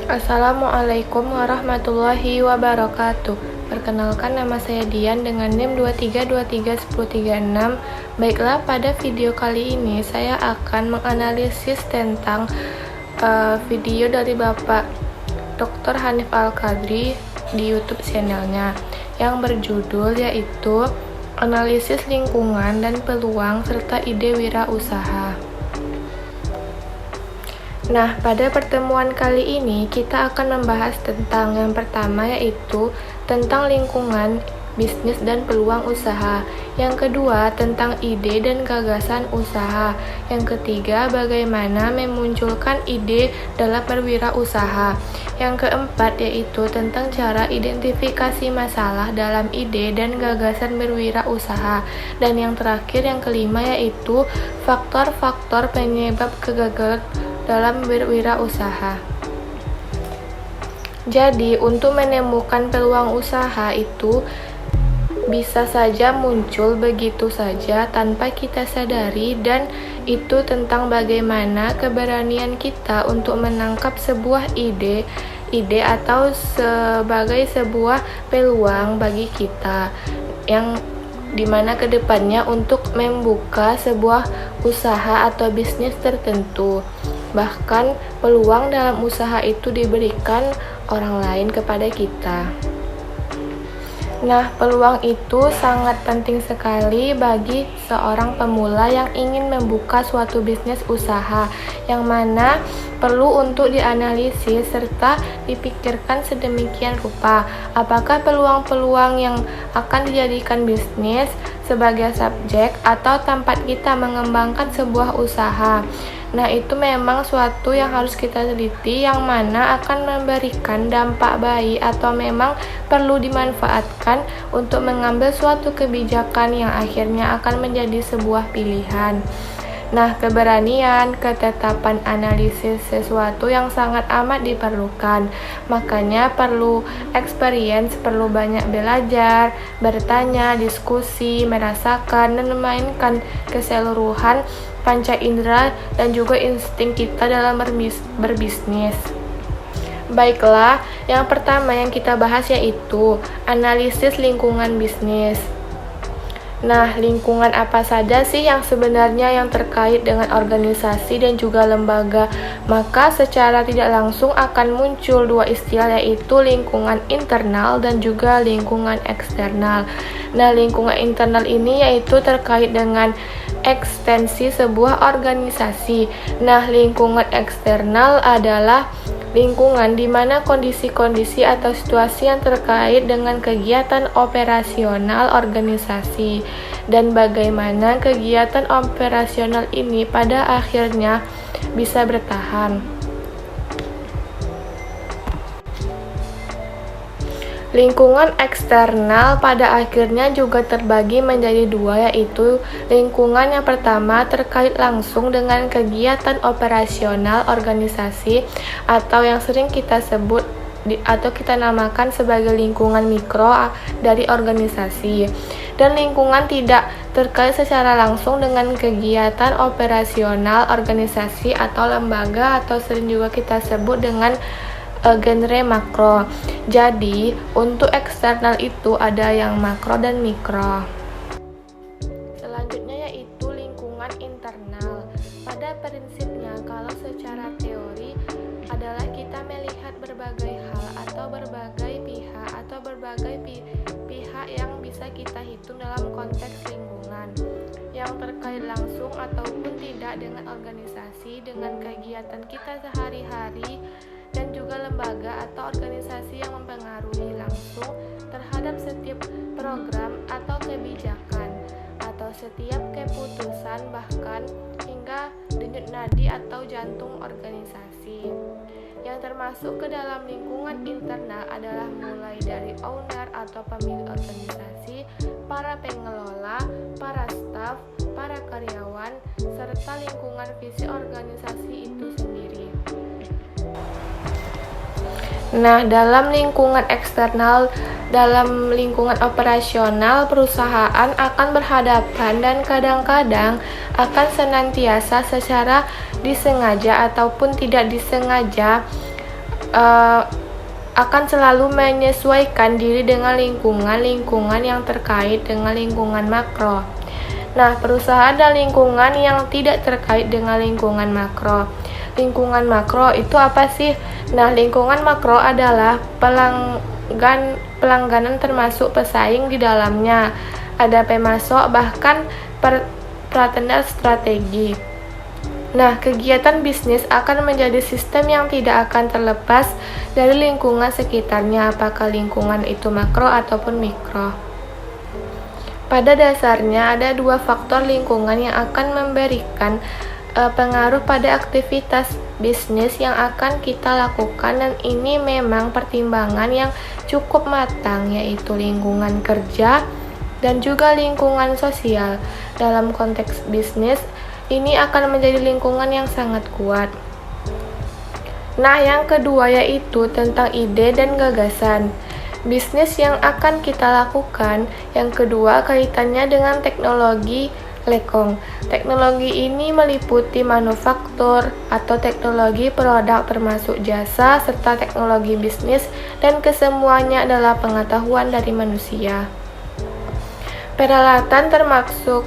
Assalamualaikum warahmatullahi wabarakatuh. Perkenalkan, nama saya Dian dengan NIM 23231036. Baiklah, pada video kali ini saya akan menganalisis tentang video dari Bapak Dr. Hanif Al-Qadri di YouTube channelnya yang berjudul yaitu Analisis Lingkungan dan Peluang serta Ide Wirausaha. Nah, pada pertemuan kali ini kita akan membahas tentang yang pertama yaitu tentang lingkungan, bisnis dan peluang usaha. Yang kedua tentang ide dan gagasan usaha. Yang ketiga bagaimana memunculkan ide dalam berwirausaha. Yang keempat yaitu tentang cara identifikasi masalah dalam ide dan gagasan berwirausaha. Dan yang terakhir yang kelima yaitu faktor-faktor penyebab kegagalan dalam berwirausaha. Jadi, untuk menemukan peluang usaha itu bisa saja muncul begitu saja tanpa kita sadari, dan itu tentang bagaimana keberanian kita untuk menangkap sebuah ide atau sebagai sebuah peluang bagi kita yang dimana kedepannya untuk membuka sebuah usaha atau bisnis tertentu. Bahkan peluang dalam usaha itu diberikan orang lain kepada kita. Nah, peluang itu sangat penting sekali bagi seorang pemula yang ingin membuka suatu bisnis usaha, yang mana perlu untuk dianalisis serta dipikirkan sedemikian rupa. Apakah peluang-peluang yang akan dijadikan bisnis sebagai subjek atau tempat kita mengembangkan sebuah usaha. Nah, itu memang suatu yang harus kita teliti, yang mana akan memberikan dampak baik atau memang perlu dimanfaatkan untuk mengambil suatu kebijakan yang akhirnya akan menjadi sebuah pilihan. Nah, keberanian, ketetapan analisis sesuatu yang sangat amat diperlukan. Makanya perlu experience, perlu banyak belajar, bertanya, diskusi, merasakan, dan memainkan keseluruhan panca indera dan juga insting kita dalam berbisnis. Baiklah, yang pertama yang kita bahas yaitu analisis lingkungan bisnis. Nah, lingkungan apa saja sih yang sebenarnya yang terkait dengan organisasi dan juga lembaga? Maka secara tidak langsung akan muncul dua istilah yaitu lingkungan internal dan juga lingkungan eksternal. Nah, lingkungan internal ini yaitu terkait dengan ekstensi sebuah organisasi. Nah, lingkungan eksternal adalah lingkungan di mana kondisi-kondisi atau situasi yang terkait dengan kegiatan operasional organisasi dan bagaimana kegiatan operasional ini pada akhirnya bisa bertahan. Lingkungan eksternal pada akhirnya juga terbagi menjadi dua, yaitu lingkungan yang pertama terkait langsung dengan kegiatan operasional organisasi atau yang sering kita sebut atau kita namakan sebagai lingkungan mikro dari organisasi, dan lingkungan tidak terkait secara langsung dengan kegiatan operasional organisasi atau lembaga atau sering juga kita sebut dengan genre makro. Jadi, untuk eksternal itu ada yang makro dan mikro. Selanjutnya yaitu lingkungan internal. Pada prinsipnya, kalau secara teori adalah kita melihat berbagai hal atau berbagai pihak atau berbagai pihak yang bisa kita hitung dalam konteks lingkungan yang terkait langsung ataupun tidak dengan organisasi, dengan kegiatan kita sehari-hari, dan juga lembaga atau organisasi yang mempengaruhi langsung terhadap setiap program atau kebijakan atau setiap keputusan, bahkan hingga denyut nadi atau jantung organisasi. Yang termasuk ke dalam lingkungan internal adalah mulai dari owner atau pemilik organisasi, para pengelola, para staf, para karyawan, serta lingkungan visi organisasi itu sendiri. Nah, dalam lingkungan eksternal, dalam lingkungan operasional, perusahaan akan berhadapan dan kadang-kadang akan senantiasa secara disengaja ataupun tidak disengaja eh, akan selalu menyesuaikan diri dengan lingkungan yang terkait dengan lingkungan makro. Nah, perusahaan dan lingkungan yang tidak terkait dengan lingkungan makro. Lingkungan makro itu apa sih? Nah, lingkungan makro adalah pelangganan termasuk pesaing di dalamnya. Ada pemasok, bahkan partner strategi. Nah, kegiatan bisnis akan menjadi sistem yang tidak akan terlepas dari lingkungan sekitarnya, apakah lingkungan itu makro ataupun mikro. Pada dasarnya ada dua faktor lingkungan yang akan memberikan pengaruh pada aktivitas bisnis yang akan kita lakukan, dan ini memang pertimbangan yang cukup matang, yaitu lingkungan kerja dan juga lingkungan sosial. Dalam konteks bisnis, ini akan menjadi lingkungan yang sangat kuat. Nah, yang kedua yaitu tentang ide dan gagasan. Bisnis yang akan kita lakukan, yang kedua kaitannya dengan teknologi lekong. Teknologi ini meliputi manufaktur atau teknologi produk termasuk jasa, serta teknologi bisnis, dan kesemuanya adalah pengetahuan dari manusia. Peralatan termasuk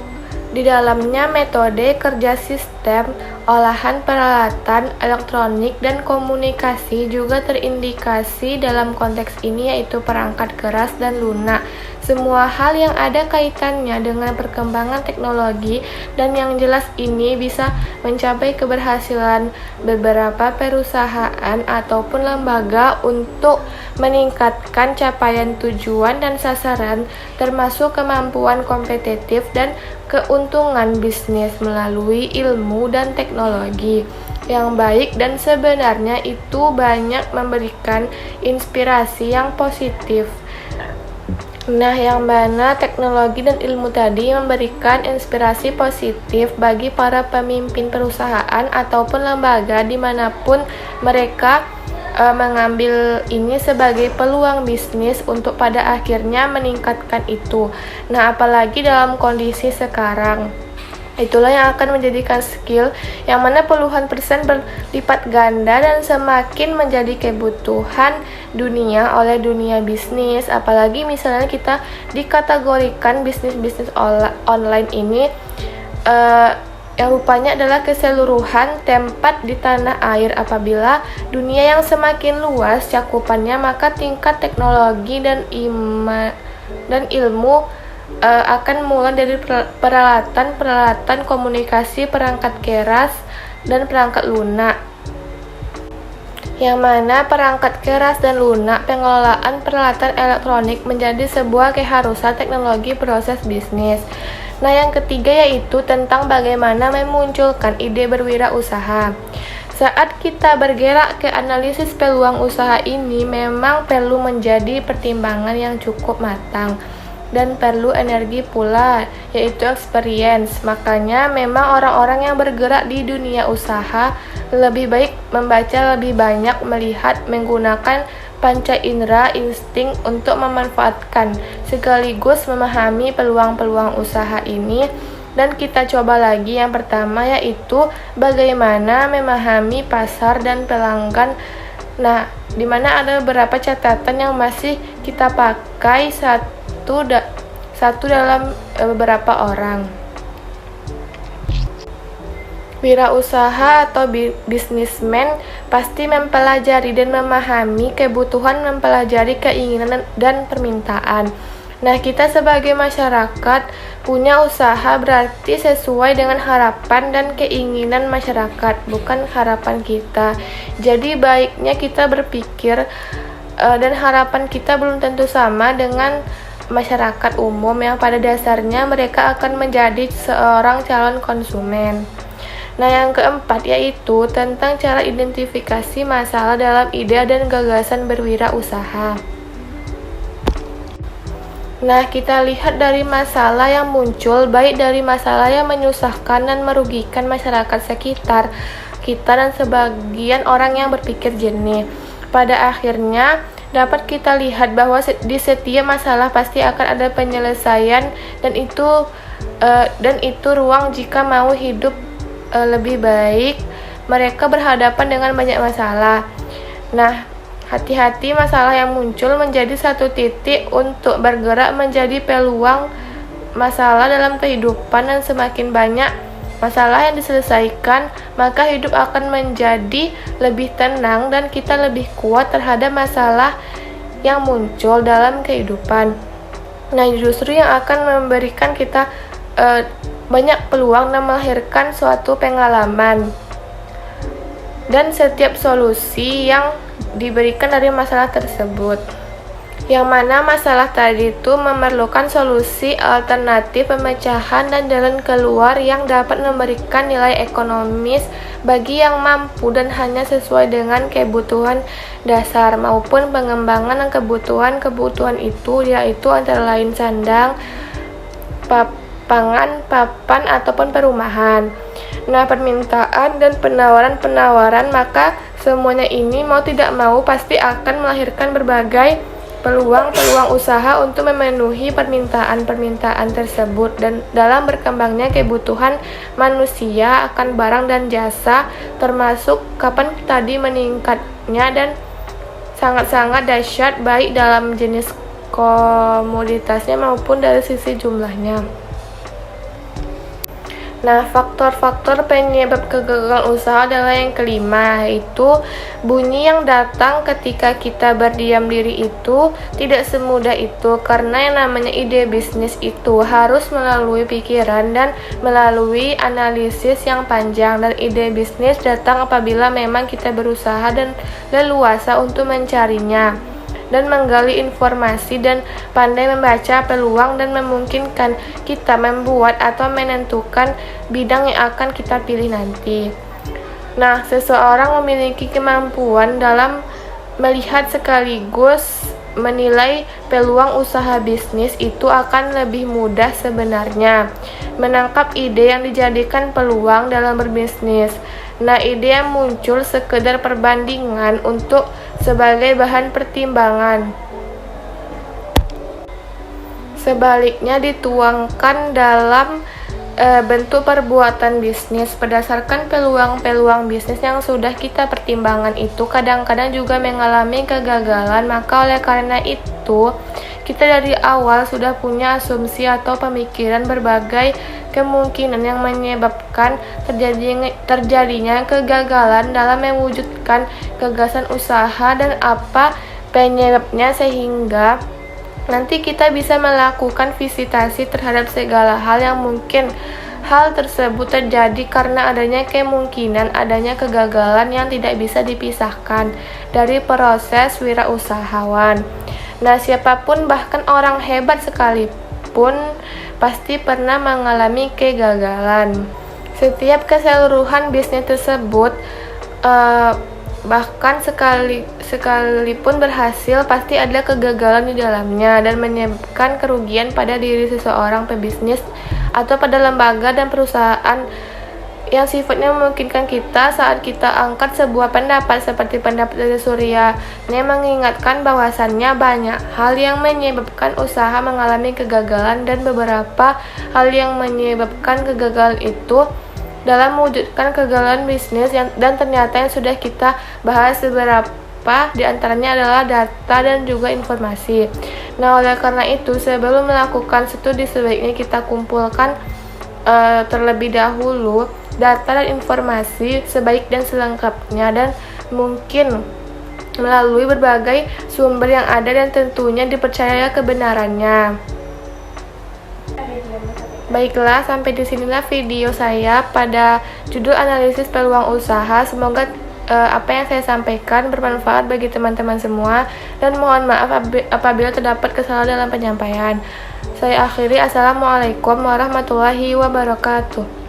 di dalamnya metode kerja sistem, olahan peralatan elektronik, dan komunikasi juga terindikasi dalam konteks ini, yaitu perangkat keras dan lunak. Semua hal yang ada kaitannya dengan perkembangan teknologi, dan yang jelas ini bisa mencapai keberhasilan beberapa perusahaan ataupun lembaga untuk meningkatkan capaian tujuan dan sasaran, termasuk kemampuan kompetitif dan keuntungan bisnis melalui ilmu dan teknologi yang baik, dan sebenarnya itu banyak memberikan inspirasi yang positif. Nah, yang mana teknologi dan ilmu tadi memberikan inspirasi positif bagi para pemimpin perusahaan ataupun lembaga dimanapun mereka mengambil ini sebagai peluang bisnis untuk pada akhirnya meningkatkan itu. Nah, apalagi dalam kondisi sekarang. Itulah yang akan menjadikan skill yang mana puluhan persen berlipat ganda dan semakin menjadi kebutuhan dunia oleh dunia bisnis. Apalagi misalnya kita dikategorikan bisnis-bisnis online ini yang rupanya adalah keseluruhan tempat di tanah air. Apabila dunia yang semakin luas cakupannya, maka tingkat teknologi dan ilmu akan mulai dari peralatan komunikasi, perangkat keras, dan perangkat lunak. Yang mana perangkat keras dan lunak, pengelolaan peralatan elektronik menjadi sebuah keharusan teknologi proses bisnis. Nah, yang ketiga yaitu tentang bagaimana memunculkan ide berwirausaha. Saat kita bergerak ke analisis peluang usaha ini memang perlu menjadi pertimbangan yang cukup matang. Dan perlu energi pula, yaitu experience. Makanya memang orang-orang yang bergerak di dunia usaha lebih baik membaca lebih banyak, melihat, menggunakan panca indera, insting untuk memanfaatkan sekaligus memahami peluang-peluang usaha ini. Dan kita coba lagi yang pertama, yaitu bagaimana memahami pasar dan pelanggan. Nah, dimana ada beberapa catatan yang masih kita pakai satu dalam beberapa orang. Wirausaha atau bisnismen pasti mempelajari dan memahami kebutuhan, mempelajari keinginan dan permintaan. Nah, kita sebagai masyarakat punya usaha berarti sesuai dengan harapan dan keinginan masyarakat, bukan harapan kita. Jadi baiknya kita berpikir dan harapan kita belum tentu sama dengan masyarakat umum yang pada dasarnya mereka akan menjadi seorang calon konsumen. Nah, yang keempat yaitu tentang cara identifikasi masalah dalam ide dan gagasan berwirausaha. Nah, kita lihat dari masalah yang muncul, baik dari masalah yang menyusahkan dan merugikan masyarakat sekitar kita dan sebagian orang yang berpikir jernih. Pada akhirnya dapat kita lihat bahwa di setiap masalah pasti akan ada penyelesaian, dan itu ruang jika mau hidup lebih baik. Mereka berhadapan dengan banyak masalah. Nah, Hati-hati masalah yang muncul menjadi satu titik untuk bergerak menjadi peluang masalah dalam kehidupan, dan semakin banyak masalah yang diselesaikan, maka hidup akan menjadi lebih tenang dan kita lebih kuat terhadap masalah yang muncul dalam kehidupan. Nah, justru yang akan memberikan kita banyak peluang dan melahirkan suatu pengalaman. Dan setiap solusi yang diberikan dari masalah tersebut, yang mana masalah tadi itu memerlukan solusi alternatif pemecahan dan jalan keluar yang dapat memberikan nilai ekonomis bagi yang mampu dan hanya sesuai dengan kebutuhan dasar maupun pengembangan kebutuhan itu, yaitu antara lain sandang, pangan, papan, ataupun perumahan. Nah, permintaan dan penawaran, maka semuanya ini mau tidak mau pasti akan melahirkan berbagai peluang usaha untuk memenuhi permintaan tersebut, dan dalam berkembangnya kebutuhan manusia akan barang dan jasa, termasuk kapan tadi meningkatnya dan sangat-sangat dahsyat baik dalam jenis komoditasnya maupun dari sisi jumlahnya. Nah, faktor-faktor penyebab kegagalan usaha adalah yang kelima, yaitu bunyi yang datang ketika kita berdiam diri itu tidak semudah itu, karena yang namanya ide bisnis itu harus melalui pikiran dan melalui analisis yang panjang, dan ide bisnis datang apabila memang kita berusaha dan leluasa untuk mencarinya dan menggali informasi dan pandai membaca peluang dan memungkinkan kita membuat atau menentukan bidang yang akan kita pilih nanti. Nah, seseorang memiliki kemampuan dalam melihat sekaligus menilai peluang usaha bisnis itu akan lebih mudah sebenarnya menangkap ide yang dijadikan peluang dalam berbisnis. Nah, ide yang muncul sekedar perbandingan untuk sebagai bahan pertimbangan. Sebaliknya dituangkan dalam bentuk perbuatan bisnis berdasarkan peluang-peluang bisnis yang sudah kita pertimbangkan itu kadang-kadang juga mengalami kegagalan. Maka oleh karena itu kita dari awal sudah punya asumsi atau pemikiran berbagai kemungkinan yang menyebabkan terjadinya kegagalan dalam mewujudkan gagasan usaha dan apa penyebabnya, sehingga nanti kita bisa melakukan visitasi terhadap segala hal yang mungkin hal tersebut terjadi karena adanya kemungkinan adanya kegagalan yang tidak bisa dipisahkan dari proses wirausahawan. Nah, siapapun bahkan orang hebat sekalipun pasti pernah mengalami kegagalan. Setiap keseluruhan bisnis tersebut bahkan sekalipun berhasil pasti ada kegagalan di dalamnya dan menyebabkan kerugian pada diri seseorang pebisnis atau pada lembaga dan perusahaan yang sifatnya memungkinkan kita saat kita angkat sebuah pendapat seperti pendapat dari Surya. Ini mengingatkan bahwasannya banyak hal yang menyebabkan usaha mengalami kegagalan dan beberapa hal yang menyebabkan kegagalan itu dalam mewujudkan kegagalan bisnis dan ternyata yang sudah kita bahas beberapa di antaranya adalah data dan juga informasi. Nah, oleh karena itu sebelum melakukan studi sebaiknya kita kumpulkan terlebih dahulu data dan informasi sebaik dan selengkapnya dan mungkin melalui berbagai sumber yang ada dan tentunya dipercaya kebenarannya. Baiklah, sampai disinilah video saya pada judul analisis peluang usaha. Semoga apa yang saya sampaikan bermanfaat bagi teman-teman semua dan mohon maaf apabila terdapat kesalahan dalam penyampaian. Saya akhiri, assalamualaikum warahmatullahi wabarakatuh.